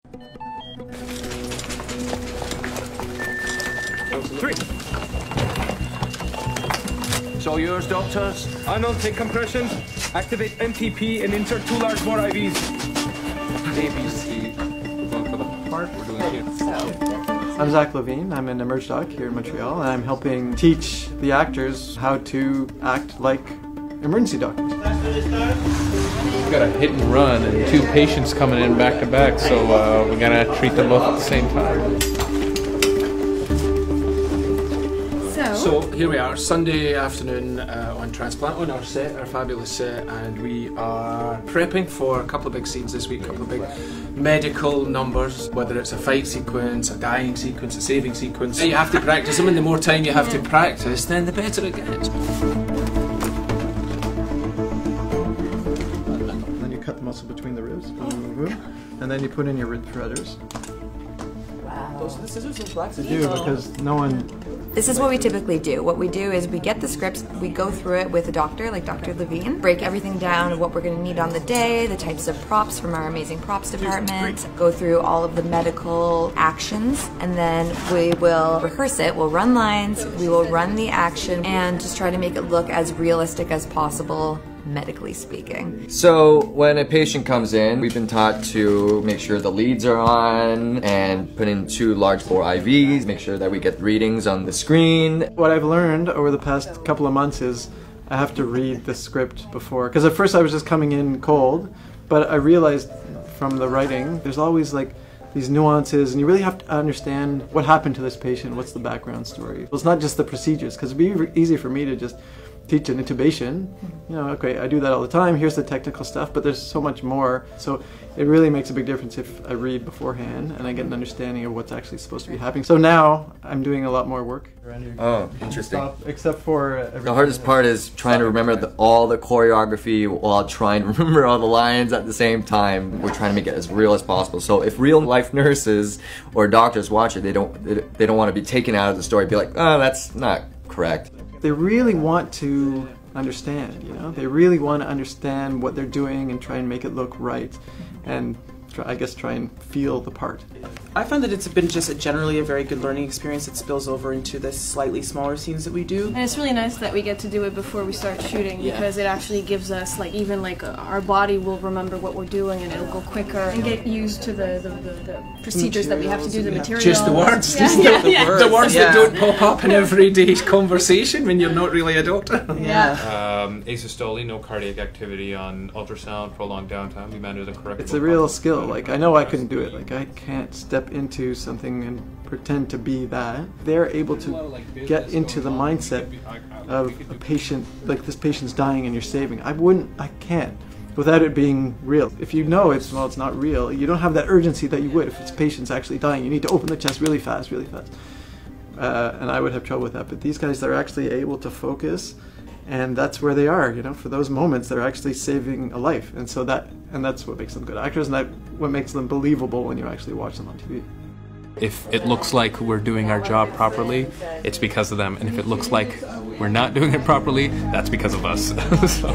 3. It's all yours, doctors. Arnold, take compression. Activate MTP and insert 2 large bore IVs. ABC. We're going for the heart. We're doing it here. I'm Zach Levine. I'm an MUHCs here in Montreal, and I'm helping teach the actors how to act like emergency doctors. We got a hit and run and 2 patients coming in back to back, so we gotta treat them both at the same time. So here we are, Sunday afternoon on Transplant, on our set, our fabulous set, and we are prepping for a couple of big scenes this week, a couple of big medical numbers, whether it's a fight sequence, a dying sequence, a saving sequence. You have to practice them, and the more time you have to practice, then the better it gets. Then you cut the muscle between the ribs, and then you put in your rib threaders. Wow. Those are the scissors and blacks. To do because no one. This is what we typically do. What we do is we get the scripts, we go through it with a doctor like Dr. Levine, break everything down of what we're going to need on the day, the types of props from our amazing props department, go through all of the medical actions, and then we will rehearse it, we'll run lines, we will run the action, and just try to make it look as realistic as possible, medically speaking. So when a patient comes in, we've been taught to make sure the leads are on and put in 2 large bore IVs, make sure that we get readings on the screen. What I've learned over the past couple of months is I have to read the script before, because at first I was just coming in cold, but I realized from the writing there's always like these nuances, and you really have to understand what happened to this patient, what's the background story. It's not just the procedures, because it'd be easy for me to just teach an intubation, you know, okay, I do that all the time, here's the technical stuff, but there's so much more. So it really makes a big difference if I read beforehand and I get an understanding of what's actually supposed to be happening. So now I'm doing a lot more work. Oh, interesting. Except for the hardest part is trying to remember all the choreography while trying to remember all the lines at the same time. We're trying to make it as real as possible. So if real life nurses or doctors watch it, they don't want to be taken out of the story, be like, oh, that's not correct. They really want to understand, you know? They really want to understand what they're doing and try and make it look right, and I guess try and feel the part. I find that it's been just generally a very good learning experience that spills over into the slightly smaller scenes that we do. And it's really nice that we get to do it before we start shooting, because it actually gives us, like, even like our body will remember what we're doing, and it'll go quicker and get used to the procedures that we have to do, the materials. Just the words, The words that don't pop up in everyday conversation when you're not really a doctor. Asystole, no cardiac activity on ultrasound, prolonged downtime. We manage the correct. It's a real skill. Like, I know I couldn't do it. Like, I can't step into something and pretend to be that. They're able to get into the mindset of a patient, like this patient's dying and you're saving. I can't, without it being real. If you know it's not real, you don't have that urgency that you would if it's patient's actually dying. You need to open the chest really fast, really fast. And I would have trouble with that. But these guys, they're actually able to focus, and that's where they are, you know, for those moments they're actually saving a life. And so that's what makes them good actors, and what makes them believable when you actually watch them on TV. If it looks like we're doing our job properly, it's because of them. And if it looks like we're not doing it properly, that's because of us. So.